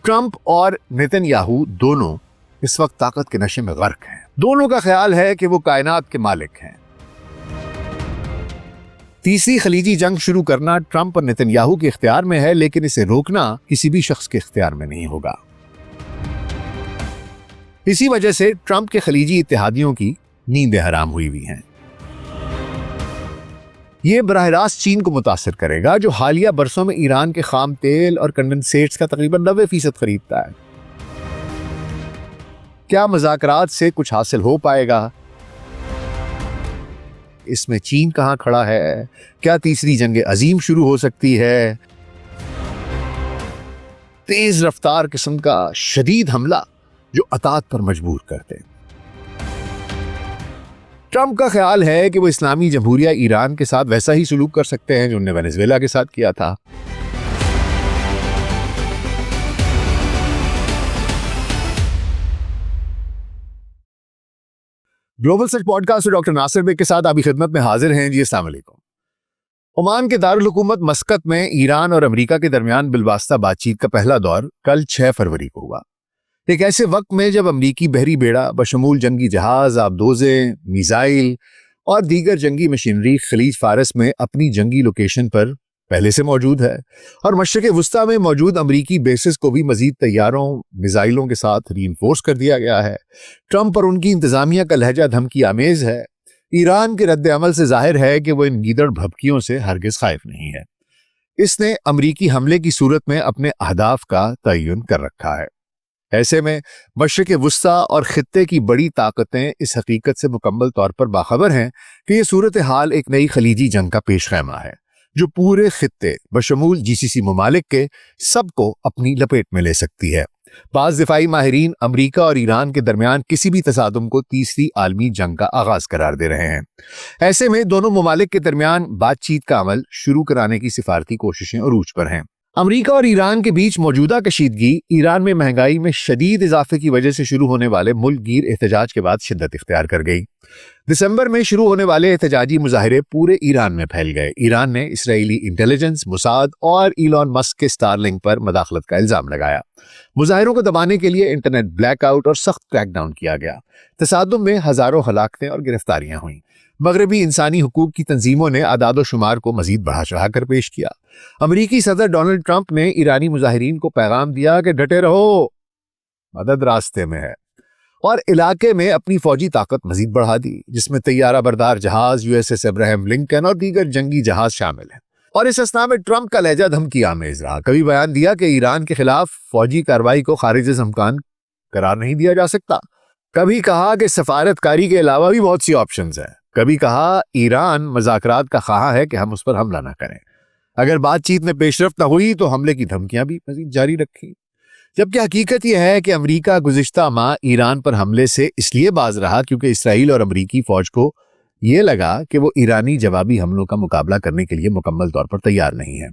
Trump اور Nitin Yahoo دونوں اس وقت طاقت کے نشے میں غرق ہیں۔ دونوں کا خیال ہے کہ وہ کائنات کے مالک ہیں۔ تیسری خلیجی جنگ شروع کرنا ٹرمپ اور نیتن یاہو کے اختیار میں ہے، لیکن اسے روکنا کسی بھی شخص کے اختیار میں نہیں ہوگا۔ اسی وجہ سے ٹرمپ کے خلیجی اتحادیوں کی نیندیں حرام ہوئی ہیں۔ یہ براہ راست چین کو متاثر کرے گا، جو حالیہ برسوں میں ایران کے خام تیل اور کنڈنسیٹس کا تقریباً 90% خریدتا ہے۔ کیا مذاکرات سے کچھ حاصل ہو پائے گا؟ اس میں چین کہاں کھڑا ہے؟ کیا تیسری جنگ عظیم شروع ہو سکتی ہے؟ تیز رفتار قسم کا شدید حملہ جو اطاعت پر مجبور کرتے۔ ٹرمپ کا خیال ہے کہ وہ اسلامی جمہوریہ ایران کے ساتھ ویسا ہی سلوک کر سکتے ہیں جو انہوں نے وینزویلا کے ساتھ کیا تھا۔ گلوبل سچ پوڈ کاسٹ ڈاکٹر ناصر بیگ کے ساتھ آپ کی خدمت میں حاضر ہیں۔ جی السلام علیکم۔ عمان کے دارالحکومت مسقط میں ایران اور امریکہ کے درمیان بالواسطہ بات چیت کا پہلا دور کل 6 فروری کو ہوا۔ ایک ایسے وقت میں جب امریکی بحری بیڑا بشمول جنگی جہاز، آبدوزیں، میزائل اور دیگر جنگی مشینری خلیج فارس میں اپنی جنگی لوکیشن پر پہلے سے موجود ہے، اور مشرق وسطیٰ میں موجود امریکی بیسز کو بھی مزید طیاروں، میزائلوں کے ساتھ ری انفورس کر دیا گیا ہے۔ ٹرمپ اور ان کی انتظامیہ کا لہجہ دھمکی آمیز ہے۔ ایران کے رد عمل سے ظاہر ہے کہ وہ ان گیدڑ بھبکیوں سے ہرگز خائف نہیں ہے۔ اس نے امریکی حملے کی صورت میں اپنے اہداف کا تعین کر رکھا ہے۔ ایسے میں مشرق وسطیٰ اور خطے کی بڑی طاقتیں اس حقیقت سے مکمل طور پر باخبر ہیں کہ یہ صورتحال ایک نئی خلیجی جنگ کا پیش خیمہ ہے، جو پورے خطے بشمول GCC ممالک کے سب کو اپنی لپیٹ میں لے سکتی ہے۔ بعض دفاعی ماہرین امریکہ اور ایران کے درمیان کسی بھی تصادم کو تیسری عالمی جنگ کا آغاز قرار دے رہے ہیں۔ ایسے میں دونوں ممالک کے درمیان بات چیت کا عمل شروع کرانے کی سفارتی کوششیں عروج پر ہیں۔ امریکہ اور ایران کے بیچ موجودہ کشیدگی ایران میں مہنگائی میں شدید اضافے کی وجہ سے شروع ہونے والے ملک گیر احتجاج کے بعد شدت اختیار کر گئی۔ دسمبر میں شروع ہونے والے احتجاجی مظاہرے پورے ایران میں پھیل گئے۔ ایران نے اسرائیلی انٹیلیجنس، موساد اور ایلون مسک کے سٹارلنک پر مداخلت کا الزام لگایا۔ مظاہروں کو دبانے کے لیے انٹرنیٹ بلیک آؤٹ اور سخت کریک ڈاؤن کیا گیا۔ تصادم میں ہزاروں ہلاکتیں اور گرفتاریاں ہوئیں۔ مغربی انسانی حقوق کی تنظیموں نے اعداد و شمار کو مزید بڑھا چڑھا کر پیش کیا۔ امریکی صدر ڈونلڈ ٹرمپ نے ایرانی مظاہرین کو پیغام دیا کہ ڈٹے رہو، مدد راستے میں ہے، اور علاقے میں اپنی فوجی طاقت مزید بڑھا دی، جس میں طیارہ بردار جہاز USS ابراہیم لنکن اور دیگر جنگی جہاز شامل ہیں۔ اور اس اثنا میں ٹرمپ کا لہجہ دھمکی آمیز رہا۔ کبھی بیان دیا کہ ایران کے خلاف فوجی کارروائی کو خارج از امکان قرار نہیں دیا جا سکتا، کبھی کہا کہ سفارت کاری کے علاوہ بھی بہت سی آپشنز ہیں، کبھی کہا ایران مذاکرات کا خواہاں ہے کہ ہم اس پر حملہ نہ کریں، اگر بات چیت میں پیش رفت نہ ہوئی تو حملے کی دھمکیاں بھی مزید جاری رکھی۔ جبکہ حقیقت یہ ہے کہ امریکہ گزشتہ ماہ ایران پر حملے سے اس لیے باز رہا کیونکہ اسرائیل اور امریکی فوج کو یہ لگا کہ وہ ایرانی جوابی حملوں کا مقابلہ کرنے کے لیے مکمل طور پر تیار نہیں ہے۔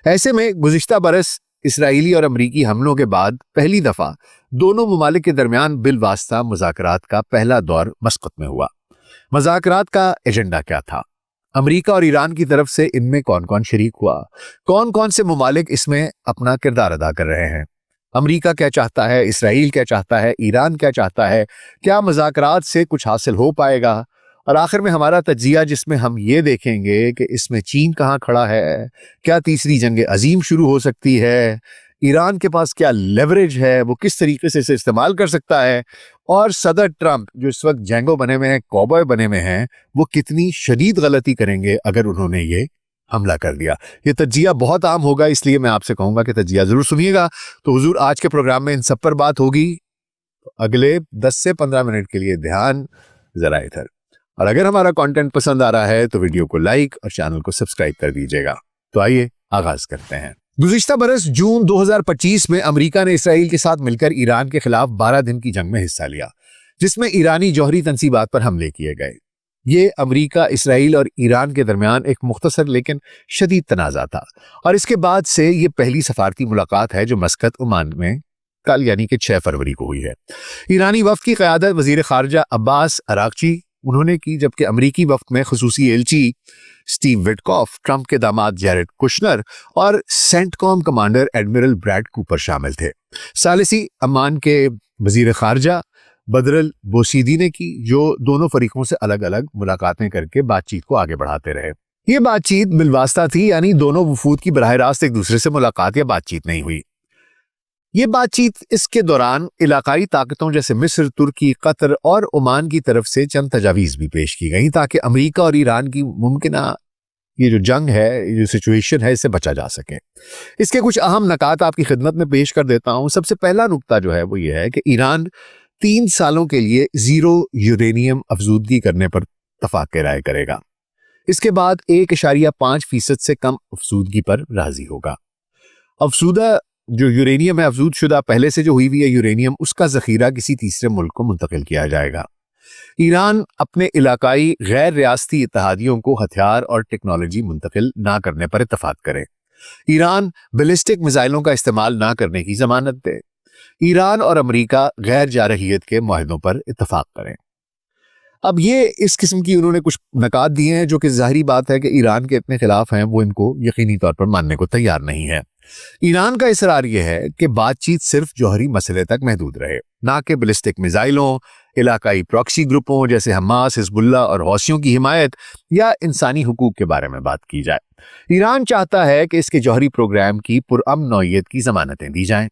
ایسے میں گزشتہ برس اسرائیلی اور امریکی حملوں کے بعد پہلی دفعہ دونوں ممالک کے درمیان بالواسطہ مذاکرات کا پہلا دور مسقط میں ہوا۔ مذاکرات کا ایجنڈا کیا تھا؟ امریکہ اور ایران کی طرف سے ان میں کون کون شریک ہوا؟ کون کون سے ممالک اس میں اپنا کردار ادا کر رہے ہیں؟ امریکہ کیا چاہتا ہے؟ اسرائیل کیا چاہتا ہے؟ ایران کیا چاہتا ہے؟ کیا مذاکرات سے کچھ حاصل ہو پائے گا؟ اور آخر میں ہمارا تجزیہ، جس میں ہم یہ دیکھیں گے کہ اس میں چین کہاں کھڑا ہے، کیا تیسری جنگ عظیم شروع ہو سکتی ہے، ایران کے پاس کیا لیوریج ہے، وہ کس طریقے سے اسے استعمال کر سکتا ہے، اور صدر ٹرمپ جو اس وقت جینگو بنے ہوئے ہیں، کوبوائے بنے ہوئے ہیں، وہ کتنی شدید غلطی کریں گے اگر انہوں نے یہ حملہ کر دیا۔ یہ تجزیہ بہت عام ہوگا، اس لیے میں آپ سے کہوں گا کہ تجزیہ ضرور سنیے گا۔ تو حضور آج کے پروگرام میں ان سب پر بات ہوگی۔ اگلے 10 سے 15 منٹ کے لیے دھیان ذرا ادھر، اور اگر ہمارا کانٹینٹ پسند آ رہا ہے تو ویڈیو کو لائک اور چینل کو سبسکرائب کر دیجیے گا۔ تو آئیے آغاز کرتے ہیں۔ گزشتہ برس جون 2025 میں امریکہ نے اسرائیل کے ساتھ مل کر ایران کے خلاف 12 دن کی جنگ میں حصہ لیا، جس میں ایرانی جوہری تنصیبات پر حملے کیے گئے۔ یہ امریکہ، اسرائیل اور ایران کے درمیان ایک مختصر لیکن شدید تنازع تھا، اور اس کے بعد سے یہ پہلی سفارتی ملاقات ہے جو مسقط، عمان میں کل یعنی کہ 6 فروری کو ہوئی ہے۔ ایرانی وفد کی قیادت وزیر خارجہ عباس عراقچی انہوں نے کی، جبکہ امریکی وفد میں خصوصی ایلچی سٹیو وٹکاف، ٹرمپ کے داماد جیرڈ کشنر اور سینٹ کام کمانڈر ایڈمرل بریڈ کوپر شامل تھے۔ ثالثی عمان کے وزیر خارجہ بدر البوسیدی نے کی، جو دونوں فریقوں سے الگ الگ ملاقاتیں کر کے بات چیت کو آگے بڑھاتے رہے۔ یہ بات چیت بالواسطہ تھی، یعنی دونوں وفود کی براہ راست ایک دوسرے سے ملاقات یا بات چیت نہیں ہوئی۔ یہ بات چیت اس کے دوران علاقائی طاقتوں جیسے مصر، ترکی، قطر اور عمان کی طرف سے چند تجاویز بھی پیش کی گئیں تاکہ امریکہ اور ایران کی ممکنہ یہ جو جنگ ہے، یہ جو سچویشن ہے، اس سے بچا جا سکے۔ اس کے کچھ اہم نکات آپ کی خدمت میں پیش کر دیتا ہوں۔ سب سے پہلا نکتہ جو ہے وہ یہ ہے کہ ایران 3 سالوں کے لیے زیرو یورینیم افزودگی کرنے پر اتفاق رائے کرے گا۔ اس کے بعد 1.5% سے کم افزودگی پر راضی ہوگا۔ افزودہ جو یورینیم ہے، افزود شدہ پہلے سے جو ہوئی ہوئی ہے یورینیم، اس کا ذخیرہ کسی تیسرے ملک کو منتقل کیا جائے گا۔ ایران اپنے علاقائی غیر ریاستی اتحادیوں کو ہتھیار اور ٹیکنالوجی منتقل نہ کرنے پر اتفاق کرے۔ ایران بیلسٹک میزائلوں کا استعمال نہ کرنے کی ضمانت دے۔ ایران اور امریکہ غیر جارحیت کے معاہدوں پر اتفاق کریں۔ اب یہ اس قسم کی انہوں نے کچھ نکات دیے ہیں جو کہ ظاہری بات ہے کہ ایران کے اتنے خلاف ہیں، وہ ان کو یقینی طور پر ماننے کو تیار نہیں ہے۔ ایران کا اصرار یہ ہے کہ بات چیت صرف جوہری مسئلے تک محدود رہے، نہ کہ بیلسٹک میزائلوں، علاقائی پراکسی گروپوں جیسے حماس، حزب اللہ اور حوثیوں کی حمایت یا انسانی حقوق کے بارے میں بات کی جائے۔ ایران چاہتا ہے کہ اس کے جوہری پروگرام کی پرامن نوعیت کی ضمانتیں دی جائیں،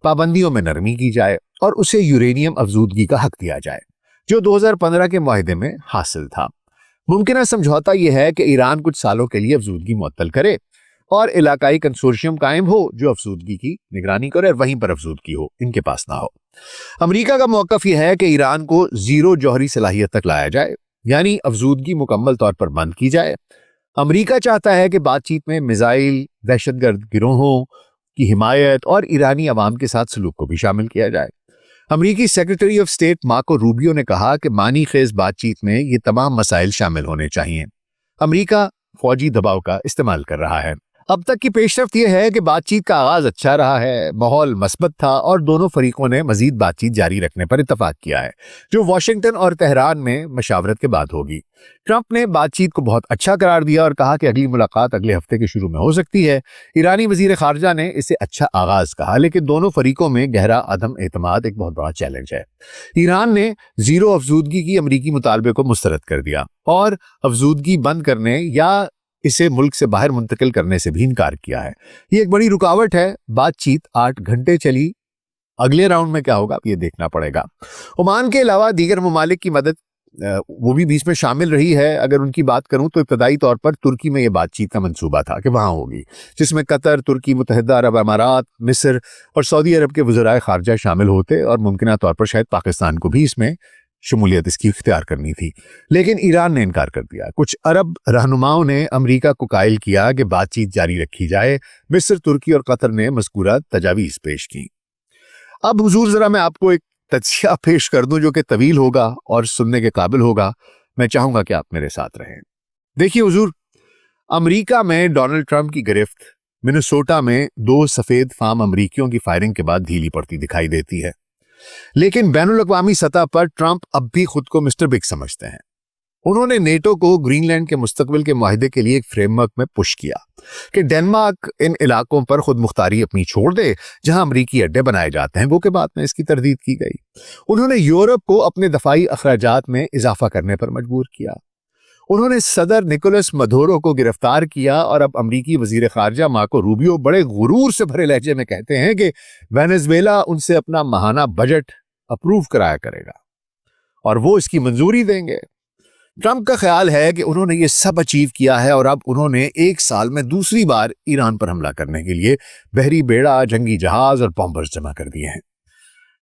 پابندیوں میں نرمی کی جائے اور اسے یورینیم افزودگی کا حق دیا جائے جو 2015 کے معاہدے میں حاصل تھا۔ ممکنہ سمجھوتا یہ ہے کہ ایران کچھ سالوں کے لیے افزودگی معطل کرے اور علاقائی کنسورشیم قائم ہو جو افزودگی کی نگرانی کرے اور وہیں پر افزودگی ہو، ان کے پاس نہ ہو۔ امریکہ کا موقف یہ ہے کہ ایران کو زیرو جوہری صلاحیت تک لایا جائے، یعنی افزودگی مکمل طور پر بند کی جائے۔ امریکہ چاہتا ہے کہ بات چیت میں میزائل، دہشت گرد گروہوں کی حمایت اور ایرانی عوام کے ساتھ سلوک کو بھی شامل کیا جائے۔ امریکی secretary of state Marco Rubio نے کہا کہ معنی خیز بات چیت میں یہ تمام مسائل شامل ہونے چاہیے۔ امریکہ فوجی دباؤ کا استعمال کر رہا ہے۔ اب تک کی پیش رفت یہ ہے کہ بات چیت کا آغاز اچھا رہا ہے، ماحول مثبت تھا اور دونوں فریقوں نے مزید بات چیت جاری رکھنے پر اتفاق کیا ہے جو واشنگٹن اور تہران میں مشاورت کے بعد ہوگی۔ ٹرمپ نے بات چیت کو بہت اچھا قرار دیا اور کہا کہ اگلی ملاقات اگلے ہفتے کے شروع میں ہو سکتی ہے۔ ایرانی وزیر خارجہ نے اسے اچھا آغاز کہا، لیکن دونوں فریقوں میں گہرا عدم اعتماد ایک بہت بڑا چیلنج ہے۔ ایران نے زیرو افزودگی کی امریکی مطالبے کو مسترد کر دیا اور افزودگی بند کرنے یا اسے ملک سے باہر منتقل کرنے سے بھی انکار کیا ہے۔ یہ ایک بڑی رکاوٹ ہے۔ بات چیت 8 گھنٹے چلی، اگلے راؤنڈ میں کیا ہوگا یہ دیکھنا پڑے گا۔ عمان کے علاوہ دیگر ممالک کی مدد وہ بھی بیچ میں شامل رہی ہے۔ اگر ان کی بات کروں تو ابتدائی طور پر ترکی میں یہ بات چیت کا منصوبہ تھا کہ وہاں ہوگی، جس میں قطر، ترکی، متحدہ عرب امارات، مصر اور سعودی عرب کے وزرائے خارجہ شامل ہوتے اور ممکنہ طور پر شاید پاکستان کو بھی اس میں شمولیت اس کی اختیار کرنی تھی، لیکن ایران نے انکار کر دیا۔ کچھ عرب رہنماؤں نے امریکہ کو قائل کیا کہ بات چیت جاری رکھی جائے۔ مصر، ترکی اور قطر نے مذکورہ تجاویز پیش کی۔ اب حضور ذرا میں آپ کو ایک تجزیہ پیش کر دوں جو کہ طویل ہوگا اور سننے کے قابل ہوگا۔ میں چاہوں گا کہ آپ میرے ساتھ رہیں۔ دیکھیے حضور، امریکہ میں ڈونلڈ ٹرمپ کی گرفت منیسوٹا میں 2 سفید فام امریکیوں کی فائرنگ کے بعد ڈھیلی پڑتی دکھائی دیتی ہے، لیکن بین الاقوامی سطح پر ٹرمپ اب بھی خود کو مسٹر بگ سمجھتے ہیں۔ انہوں نے نیٹو کو گرین لینڈ کے مستقبل کے معاہدے کے لیے ایک فریم ورک میں پش کیا کہ ڈنمارک ان علاقوں پر خود مختاری اپنی چھوڑ دے جہاں امریکی اڈے بنائے جاتے ہیں، وہ کہ بعد میں اس کی تردید کی گئی۔ انہوں نے یورپ کو اپنے دفاعی اخراجات میں اضافہ کرنے پر مجبور کیا۔ انہوں نے صدر نکولس مدورو کو گرفتار کیا اور اب امریکی وزیر خارجہ مارکو روبیو بڑے غرور سے بھرے لہجے میں کہتے ہیں کہ وینزویلا ان سے اپنا ماہانہ بجٹ اپروو کرایا کرے گا اور وہ اس کی منظوری دیں گے۔ ٹرمپ کا خیال ہے کہ انہوں نے یہ سب اچیو کیا ہے اور اب انہوں نے 1 سال میں دوسری بار ایران پر حملہ کرنے کے لیے بحری بیڑا، جنگی جہاز اور بمبرز جمع کر دیے ہیں۔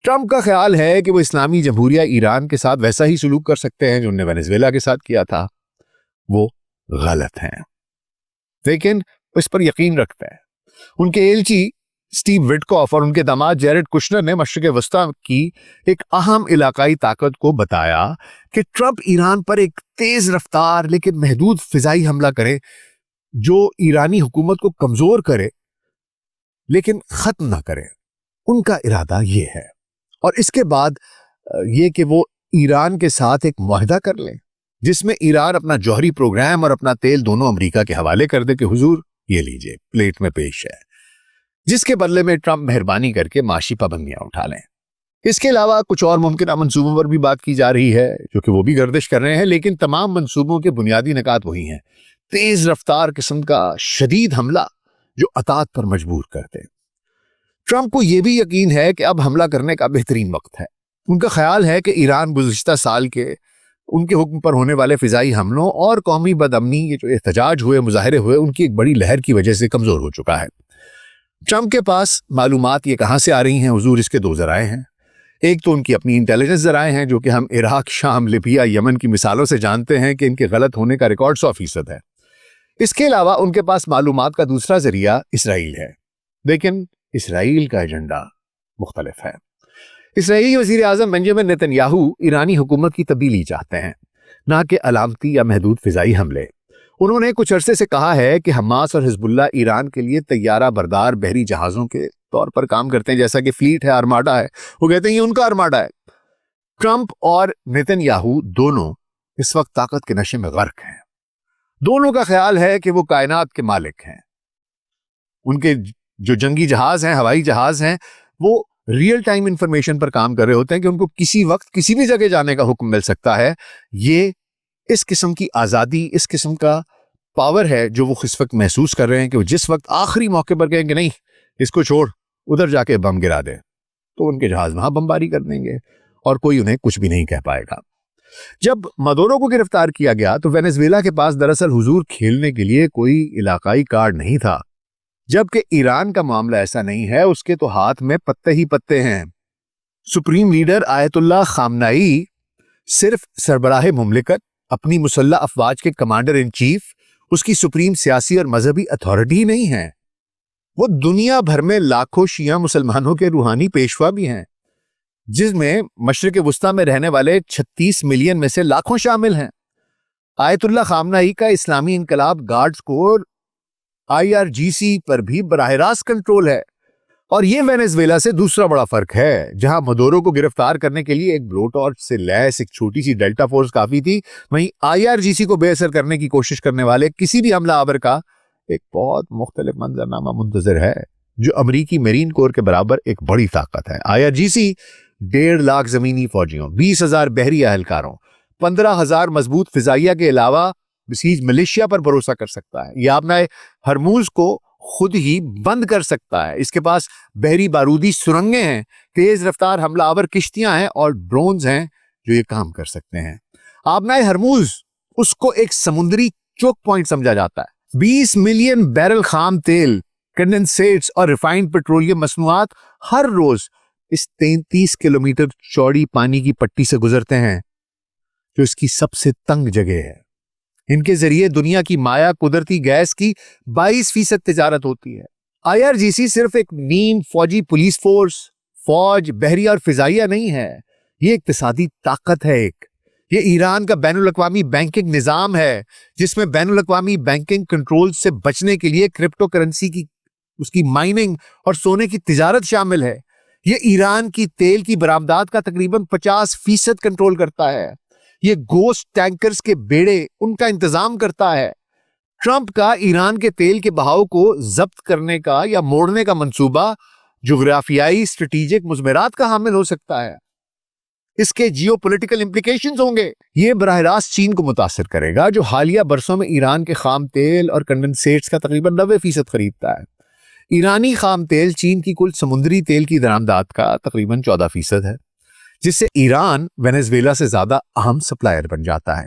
ٹرمپ کا خیال ہے کہ وہ اسلامی جمہوریہ ایران کے ساتھ ویسا ہی سلوک کر سکتے ہیں جو انہوں نے وینزویلا کے ساتھ کیا تھا۔ وہ غلط ہیں، لیکن اس پر یقین رکھتا ہے۔ ان کے ایلچی سٹیو وٹکاف اور ان کے داماد جیرڈ کشنر نے مشرق وسطیٰ کی ایک اہم علاقائی طاقت کو بتایا کہ ٹرمپ ایران پر ایک تیز رفتار لیکن محدود فضائی حملہ کرے جو ایرانی حکومت کو کمزور کرے لیکن ختم نہ کرے۔ ان کا ارادہ یہ ہے، اور اس کے بعد یہ کہ وہ ایران کے ساتھ ایک معاہدہ کر لیں جس میں ایران اپنا جوہری پروگرام اور اپنا تیل دونوں امریکہ کے حوالے کر دے کہ حضور یہ لیجئے پلیٹ میں پیش ہے، جس کے بدلے میں ٹرمپ مہربانی کر کے معاشی پابندیاں اٹھا لیں۔ اس کے علاوہ کچھ اور ممکنہ منصوبوں پر بھی بات کی جا رہی ہے جو کہ وہ بھی گردش کر رہے ہیں، لیکن تمام منصوبوں کے بنیادی نکات وہی ہیں: تیز رفتار قسم کا شدید حملہ جو اطاعت پر مجبور کرتے۔ ٹرمپ کو یہ بھی یقین ہے کہ اب حملہ کرنے کا بہترین وقت ہے۔ ان کا خیال ہے کہ ایران گزشتہ سال کے ان کے حکم پر ہونے والے فضائی حملوں اور قومی بدامنی، یہ جو احتجاج ہوئے، مظاہرے ہوئے، ان کی ایک بڑی لہر کی وجہ سے کمزور ہو چکا ہے۔ ٹرمپ کے پاس معلومات یہ کہاں سے آ رہی ہیں حضور؟ اس کے دو ذرائع ہیں۔ ایک تو ان کی اپنی انٹیلیجنس ذرائع ہیں جو کہ ہم عراق، شام، لیبیا، یمن کی مثالوں سے جانتے ہیں کہ ان کے غلط ہونے کا ریکارڈ 100% ہے۔ اس کے علاوہ ان کے پاس معلومات کا دوسرا ذریعہ اسرائیل ہے، لیکن اسرائیل کا ایجنڈا مختلف ہے۔ اسرائیلی وزیر اعظم بنجامن نیتن یاہو ایرانی حکومت کی تبدیلی چاہتے ہیں، نہ کہ علامتی یا محدود فضائی حملے۔ انہوں نے کچھ عرصے سے کہا ہے کہ حماس اور حزب اللہ ایران کے لیے طیارہ بردار بحری جہازوں کے طور پر کام کرتے ہیں، جیسا کہ فلیٹ ہے، آرماڈا ہے، وہ کہتے ہیں یہ ان کا آرماڈا ہے۔ ٹرمپ اور نیتن یاہو دونوں اس وقت طاقت کے نشے میں غرق ہیں۔ دونوں کا خیال ہے کہ وہ کائنات کے مالک ہیں۔ ان کے جو جنگی جہاز ہیں، ہوائی جہاز ہیں، وہ ریئل ٹائم انفارمیشن پر کام کر رہے ہوتے ہیں کہ ان کو کسی وقت کسی بھی جگہ جانے کا حکم مل سکتا ہے۔ یہ اس قسم کی آزادی، اس قسم کا پاور ہے جو وہ اس وقت محسوس کر رہے ہیں کہ وہ جس وقت آخری موقع پر کہیں کہ نہیں اس کو چھوڑ، ادھر جا کے بم گرا دے، تو ان کے جہاز وہاں بمباری کر دیں گے اور کوئی انہیں کچھ بھی نہیں کہہ پائے گا۔ جب مدورو کو گرفتار کیا گیا تو وینزویلا کے پاس دراصل حضور کھیلنے کے لیے کوئی علاقائی کارڈ نہیں تھا، جبکہ ایران کا معاملہ ایسا نہیں ہے، اس کے تو ہاتھ میں پتے ہی پتے ہیں۔ سپریم لیڈر آیت اللہ خامنائی صرف سربراہ مملکت، اپنی مسلح افواج کے کمانڈر ان چیف، اس کی سپریم سیاسی اور مذہبی اتھارٹی نہیں ہیں، وہ دنیا بھر میں لاکھوں شیعہ مسلمانوں کے روحانی پیشوا بھی ہیں، جس میں مشرق وسطیٰ میں رہنے والے 36 ملین میں سے لاکھوں شامل ہیں۔ آیت اللہ خامنائی کا اسلامی انقلاب گارڈز کور IRGC پر بھی براہ راست کنٹرول ہے، اور یہ وینزویلا سے دوسرا بڑا فرق ہے، جہاں مدورو کو گرفتار کرنے کے لیے ایک بلو ٹارچ سے لیس ایک چھوٹی سی ڈیلٹا فورس کافی تھی، وہیں IRGC کو بے اثر کرنے کی کوشش کرنے والے کسی بھی حملہ آور کا ایک بہت مختلف منظرنامہ منتظر ہے، جو امریکی میرین کور کے برابر ایک بڑی طاقت ہے۔ IRGC 1.5 لاکھ زمینی فوجیوں، 20,000 بحری اہلکاروں، 15,000 مضبوط فضائیہ کے علاوہ بسیج ملیشیا پر بھروسہ کر سکتا ہے۔ یہ اپنا ہرموز کو خود ہی بند کر سکتا ہے۔ اس کے پاس بحری بارودی سرنگیں ہیں، تیز رفتار حملہ آور کشتیاں ہیں اور ڈرونز ہیں جو یہ کام کر سکتے ہیں۔ آبنائے ہرموز اس کو ایک سمندری چوک پوائنٹ سمجھا جاتا ہے۔ 20 ملین بیرل خام تیل، کنڈنسیٹس اور ریفائنڈ پیٹرولیم مصنوعات ہر روز اس 33 کلومیٹر چوڑی پانی کی پٹی سے گزرتے ہیں، جو اس کی سب سے تنگ جگہ ہے۔ ان کے ذریعے دنیا کی مایا قدرتی گیس کی 22% تجارت ہوتی ہے۔ IRGC صرف ایک نیم فوجی پولیس فورس، فوج، بحری اور فضائیہ نہیں ہے، یہ اقتصادی طاقت ہے۔ یہ ایران کا بین الاقوامی بینکنگ نظام ہے، جس میں بین الاقوامی بینکنگ کنٹرول سے بچنے کے لیے کرپٹو کرنسی کی اس کی مائننگ اور سونے کی تجارت شامل ہے۔ یہ ایران کی تیل کی برآمدات کا تقریباً 50% کنٹرول کرتا ہے۔ یہ گوسٹ ٹینکرز کے بیڑے ان کا انتظام کرتا ہے۔ ٹرمپ کا ایران کے تیل کے بہاؤ کو ضبط کرنے کا یا موڑنے کا منصوبہ جغرافیائی اسٹریٹجک مضمرات کا حامل ہو سکتا ہے۔ اس کے جیو پولیٹیکل امپلیکیشنز ہوں گے۔ یہ براہ راست چین کو متاثر کرے گا، جو حالیہ برسوں میں ایران کے خام تیل اور کنڈنسیٹس کا تقریباً 90% خریدتا ہے۔ ایرانی خام تیل چین کی کل سمندری تیل کی درآمدات کا تقریباً 14% ہے، جس سے ایران وینزویلا سے زیادہ اہم سپلائر بن جاتا ہے۔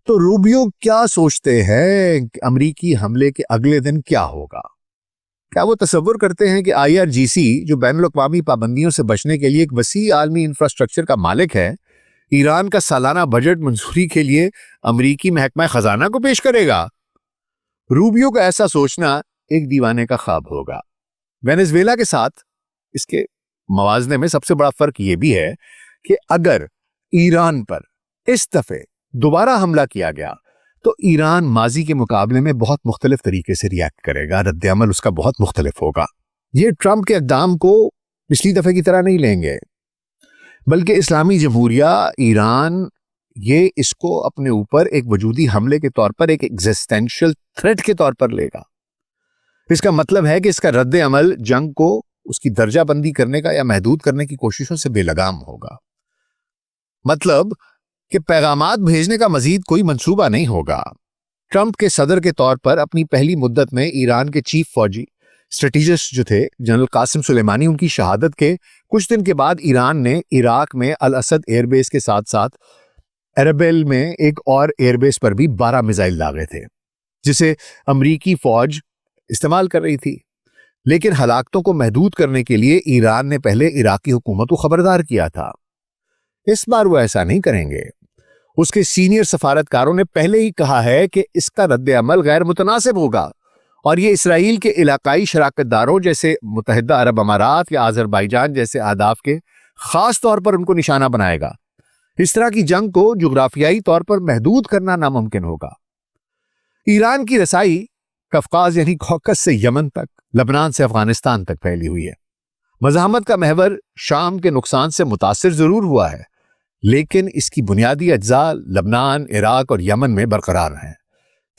تو روبیو کیا سوچتے ہیں کہ امریکی حملے کے اگلے دن کیا ہوگا؟ کیا وہ تصور کرتے ہیں کہ IRGC، جو بین الاقوامی پابندیوں سے بچنے کے لیے ایک وسیع عالمی انفراسٹرکچر کا مالک ہے، ایران کا سالانہ بجٹ منظوری کے لیے امریکی محکمہ خزانہ کو پیش کرے گا؟ روبیو کا ایسا سوچنا ایک دیوانے کا خواب ہوگا۔ وینزویلا کے ساتھ اس کے موازنے میں سب سے بڑا فرق یہ بھی ہے کہ اگر ایران پر اس دفعہ دوبارہ حملہ کیا گیا تو ایران ماضی کے مقابلے میں بہت مختلف طریقے سے ریاکٹ کرے گا، رد عمل اس کا بہت مختلف ہوگا۔ یہ ٹرمپ کے اقدام کو پچھلی دفعہ کی طرح نہیں لیں گے۔ بلکہ اسلامی جمہوریہ ایران یہ اس کو اپنے اوپر ایک وجودی حملے کے طور پر، ایک ایگزسٹینشل تھریٹ کے طور پر لے گا۔ اس کا مطلب ہے کہ اس کا رد عمل جنگ کو اس کی درجہ بندی کرنے کا یا محدود کرنے کی کوششوں سے بے لگام ہوگا۔ مطلب کہ پیغامات بھیجنے کا مزید کوئی منصوبہ نہیں ہوگا۔ ٹرمپ کے صدر کے طور پر اپنی پہلی مدت میں ایران کے چیف فوجی اسٹریٹجسٹ جو تھے جنرل قاسم سلیمانی، ان کی شہادت کے کچھ دن کے بعد ایران نے عراق میں الاسد ایئر بیس کے ساتھ ساتھ ایربیل میں ایک اور ایئر بیس پر بھی 12 میزائل داغے تھے، جسے امریکی فوج استعمال کر رہی تھی۔ لیکن ہلاکتوں کو محدود کرنے کے لیے ایران نے پہلے عراقی حکومت کو خبردار کیا تھا۔ اس بار وہ ایسا نہیں کریں گے۔ اس کے سینئر سفارتکاروں نے پہلے ہی کہا ہے کہ اس کا رد عمل غیر متناسب ہوگا اور یہ اسرائیل کے علاقائی شراکت داروں جیسے متحدہ عرب امارات یا آذربائیجان جیسے اہداف کے خاص طور پر ان کو نشانہ بنائے گا۔ اس طرح کی جنگ کو جغرافیائی طور پر محدود کرنا ناممکن ہوگا۔ ایران کی رسائی قفقاز یعنی کوکس سے یمن تک، لبنان سے افغانستان تک پھیلی ہوئی ہے۔ مزاحمت کا محور شام کے نقصان سے متاثر ضرور ہوا ہے، لیکن اس کی بنیادی اجزاء لبنان، عراق اور یمن میں برقرار ہیں۔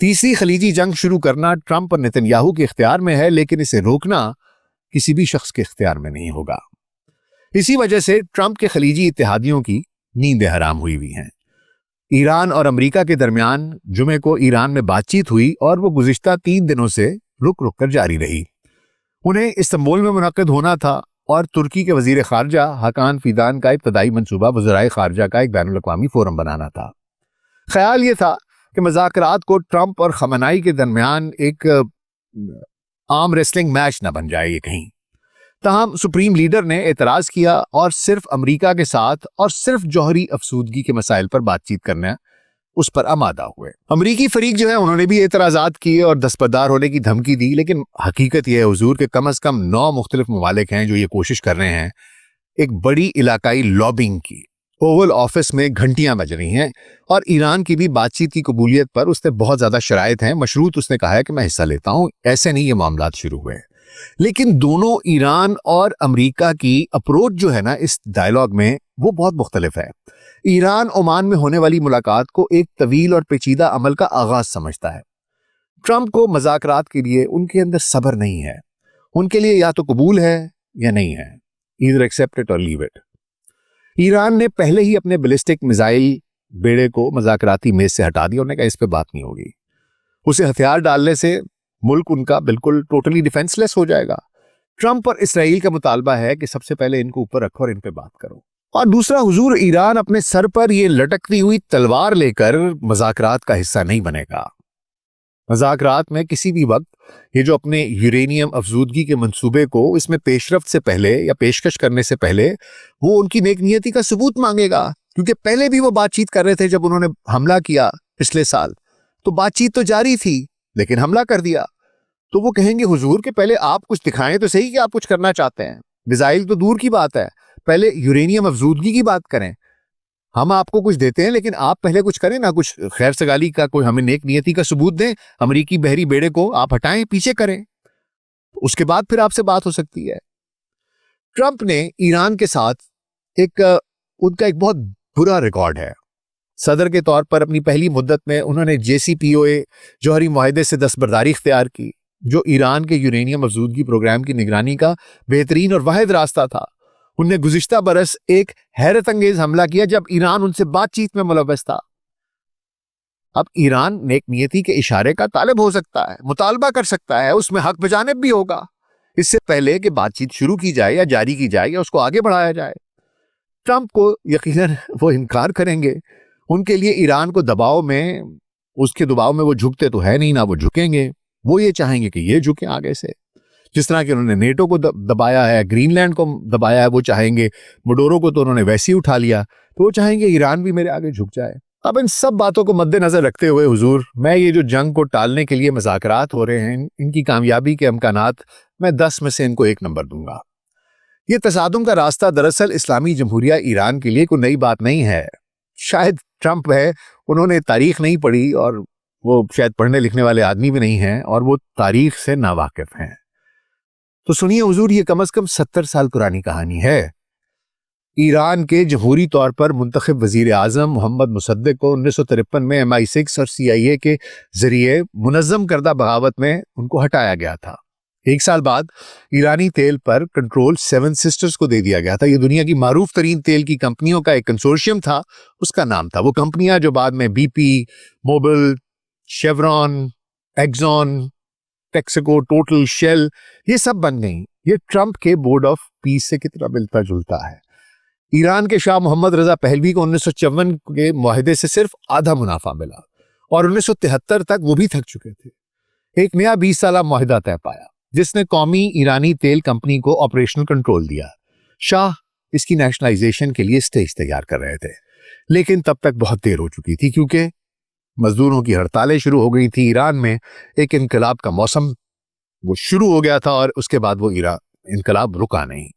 تیسری خلیجی جنگ شروع کرنا ٹرمپ اور نتن یاہو کے اختیار میں ہے، لیکن اسے روکنا کسی بھی شخص کے اختیار میں نہیں ہوگا۔ اسی وجہ سے ٹرمپ کے خلیجی اتحادیوں کی نیندیں حرام ہوئی ہیں۔ ایران اور امریکہ کے درمیان جمعے کو ایران میں بات چیت ہوئی اور وہ گزشتہ 3 دنوں سے رک رک کر جاری رہی۔ انہیں استنبول میں منعقد ہونا تھا اور ترکی کے وزیر خارجہ حاکان فیدان کا ابتدائی منصوبہ وزرائے خارجہ کا ایک بین الاقوامی فورم بنانا تھا۔ خیال یہ تھا کہ مذاکرات کو ٹرمپ اور خامنائی کے درمیان ایک عام ریسلنگ میچ نہ بن جائے یہ کہیں۔ تاہم سپریم لیڈر نے اعتراض کیا اور صرف امریکہ کے ساتھ اور صرف جوہری افسودگی کے مسائل پر بات چیت کرنا اس پر آمادہ ہوئے۔ امریکی فریق جو ہے انہوں نے بھی اعتراضات کیے اور دستبردار ہونے کی دھمکی دی، لیکن حقیقت یہ ہے حضور کہ کم از کم 9 مختلف ممالک ہیں جو یہ کوشش کر رہے ہیں ایک بڑی علاقائی لابنگ کی۔ اوول آفس میں گھنٹیاں بج رہی ہیں اور ایران کی بھی بات چیت کی قبولیت پر اس نے بہت زیادہ شرائط ہیں، مشروط اس نے کہا ہے کہ میں حصہ لیتا ہوں۔ ایسے نہیں یہ معاملات شروع ہوئے، لیکن دونوں ایران اور امریکہ کی اپروچ جو ہے نا اس ڈائلاگ میں وہ بہت مختلف ہے۔ ایران عمان میں ہونے والی ملاقات کو ایک طویل اور پیچیدہ عمل کا آغاز سمجھتا ہے۔ ٹرمپ کو مذاکرات کے لیے ان کے اندر صبر نہیں ہے، ان کے لیے یا تو قبول ہے یا نہیں ہے، either accept it or leave it۔ Iran نے پہلے ہی اپنے بیلسٹک میزائل بیڑے کو مذاکراتی میز سے ہٹا دیا، انہوں نے کہا اس پہ بات نہیں ہوگی۔ اسے ہتھیار ڈالنے سے ملک ان کا بالکل ٹوٹلی ڈیفینس لیس ہو جائے گا۔ ٹرمپ اور اسرائیل کا مطالبہ ہے کہ سب سے پہلے ان کو اوپر رکھو اور ان پہ بات کرو۔ اور دوسرا حضور، ایران اپنے سر پر یہ لٹکتی ہوئی تلوار لے کر مذاکرات کا حصہ نہیں بنے گا۔ مذاکرات میں کسی بھی وقت یہ جو اپنے یورینیم افزودگی کے منصوبے کو اس میں پیش رفت سے پہلے یا پیشکش کرنے سے پہلے وہ ان کی نیک نیتی کا ثبوت مانگے گا، کیونکہ پہلے بھی وہ بات چیت کر رہے تھے۔ جب انہوں نے حملہ کیا پچھلے سال تو بات چیت تو جاری تھی لیکن حملہ کر دیا، تو وہ کہیں گے حضور کہ پہلے آپ کچھ دکھائیں تو صحیح کہ آپ کچھ کرنا چاہتے ہیں۔ میزائل تو دور کی بات ہے، پہلے یورینیم افزودگی کی بات کریں۔ ہم آپ کو کچھ دیتے ہیں لیکن آپ پہلے کچھ کریں نا، کچھ خیر سگالی کا کوئی ہمیں نیک نیتی کا ثبوت دیں۔ امریکی بحری بیڑے کو آپ ہٹائیں، پیچھے کریں، اس کے بعد پھر آپ سے بات ہو سکتی ہے۔ ٹرمپ نے ایران کے ساتھ ان کا ایک بہت برا ریکارڈ ہے۔ صدر کے طور پر اپنی پہلی مدت میں انہوں نے JCPOA جوہری معاہدے سے دستبرداری اختیار کی، جو ایران کے یورینیم افزودگی پروگرام کی نگرانی کا بہترین اور واحد راستہ تھا۔ انہوں نے گزشتہ برس ایک حیرت انگیز حملہ کیا جب ایران ان سے بات چیت میں ملوث تھا۔ اب ایران نیک نیتی کے اشارے کا طالب ہو سکتا ہے، مطالبہ کر سکتا ہے، اس میں حق بجانب بھی ہوگا، اس سے پہلے کہ بات چیت شروع کی جائے یا جاری کی جائے یا اس کو آگے بڑھایا جائے۔ ٹرمپ کو یقیناً وہ انکار کریں گے۔ ان کے لیے ایران کو دباؤ میں، اس کے دباؤ میں وہ جھکتے تو ہے نہیں، نہ وہ جھکیں گے۔ وہ یہ چاہیں گے کہ یہ جھکیں آگے سے، جس طرح کہ انہوں نے نیٹو کو دبایا ہے، گرین لینڈ کو دبایا ہے، وہ چاہیں گے مڈورو کو تو انہوں نے ویسے ہی اٹھا لیا، تو وہ چاہیں گے ایران بھی میرے آگے جھک جائے۔ اب ان سب باتوں کو مد نظر رکھتے ہوئے حضور، میں یہ جو جنگ کو ٹالنے کے لیے مذاکرات ہو رہے ہیں، ان کی کامیابی کے امکانات میں 10 میں سے ان کو 1 نمبر دوں گا۔ یہ تصادم کا راستہ دراصل اسلامی جمہوریہ ایران کے لیے کوئی نئی بات نہیں ہے۔ شاید ٹرمپ ہے، انہوں نے تاریخ نہیں پڑھی اور وہ شاید پڑھنے لکھنے والے آدمی بھی نہیں ہیں اور وہ تاریخ سے ناواقف ہیں۔ تو سنیے حضور، یہ کم از کم 70 سال پرانی کہانی ہے۔ ایران کے جمہوری طور پر منتخب وزیر اعظم محمد مصدق کو 1953 میں MI6 اور CIA کے ذریعے منظم کردہ بغاوت میں ان کو ہٹایا گیا تھا۔ 1 سال بعد ایرانی تیل پر کنٹرول 7 سسٹرز کو دے دیا گیا تھا۔ یہ دنیا کی معروف ترین تیل کی کمپنیوں کا ایک کنسورشیم تھا، اس کا نام تھا۔ وہ کمپنیاں جو بعد میں BP، Mobil, Chevron, Exxon, Texaco, Total, Shell, یہ سب بن گئیں۔ یہ ٹرمپ کے بورڈ آف پیس سے کتنا ملتا جلتا ہے۔ ایران کے شاہ محمد رضا پہلوی کو 1954 کے معاہدے سے صرف آدھا منافع ملا اور 1973 تک وہ بھی تھک چکے تھے۔ ایک نیا 20 سالہ معاہدہ طے پایا جس نے قومی ایرانی تیل کمپنی کو آپریشنل کنٹرول دیا۔ شاہ اس کی نیشنلائزیشن کے لیے سٹیج تیار کر رہے تھے، لیکن تب تک بہت دیر ہو چکی تھی کیونکہ مزدوروں کی ہڑتالیں شروع ہو گئی تھی۔ ایران میں ایک انقلاب کا موسم وہ شروع ہو گیا تھا اور اس کے بعد وہ انقلاب رکا نہیں۔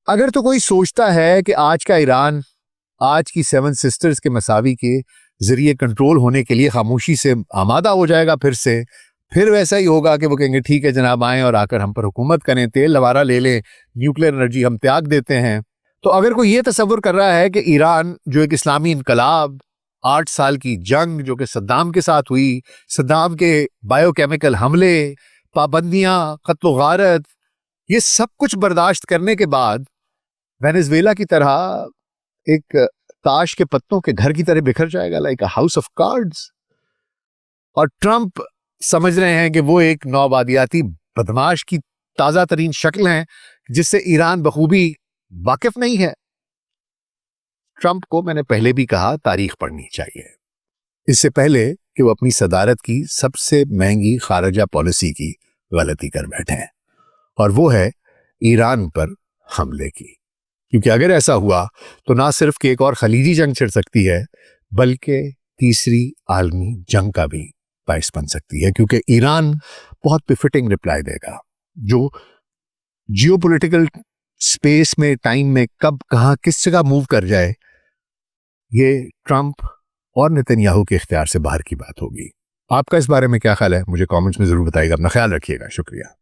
اگر تو کوئی سوچتا ہے کہ آج کا ایران آج کی 7 سسٹرز کے مساوی کے ذریعے کنٹرول ہونے کے لیے خاموشی سے آمادہ ہو جائے گا، پھر ویسا ہی ہوگا کہ وہ کہیں گے ٹھیک ہے جناب، آئیں اور آ کر ہم پر حکومت کریں، تیل دوبارہ لے لیں، نیوکلیر انرجی ہم تیاگ دیتے ہیں۔ تو اگر کوئی یہ تصور کر رہا ہے کہ ایران جو ایک اسلامی انقلاب، 8 سال کی جنگ جو کہ صدام کے ساتھ ہوئی، صدام کے بایو کیمیکل حملے، پابندیاں، قتل و غارت، یہ سب کچھ برداشت کرنے کے بعد وینزویلا کی طرح ایک تاش کے پتوں کے گھر کی طرح بکھر جائے گا، like a house of cards. اور ٹرمپ سمجھ رہے ہیں کہ وہ ایک نوآبادیاتی بدماش کی تازہ ترین شکل ہیں جس سے ایران بخوبی واقف نہیں ہے۔ ٹرمپ کو میں نے پہلے بھی کہا تاریخ پڑھنی چاہیے، اس سے پہلے کہ وہ اپنی صدارت کی سب سے مہنگی خارجہ پالیسی کی غلطی کر بیٹھے، اور وہ ہے ایران پر حملے کی۔ کیونکہ اگر ایسا ہوا تو نہ صرف کہ ایک اور خلیجی جنگ چھڑ سکتی ہے بلکہ تیسری عالمی جنگ کا بھی باعث بن سکتی ہے، کیونکہ ایران بہت بفٹنگ رپلائی دے گا جو جیو پولیٹیکل سپیس میں، ٹائم میں، کب کہاں کس جگہ موو کر جائے، یہ ٹرمپ اور نتنیاہو کے اختیار سے باہر کی بات ہوگی۔ آپ کا اس بارے میں کیا خیال ہے؟ مجھے کامنٹس میں ضرور بتائیے گا۔ اپنا خیال رکھیے گا۔ شکریہ۔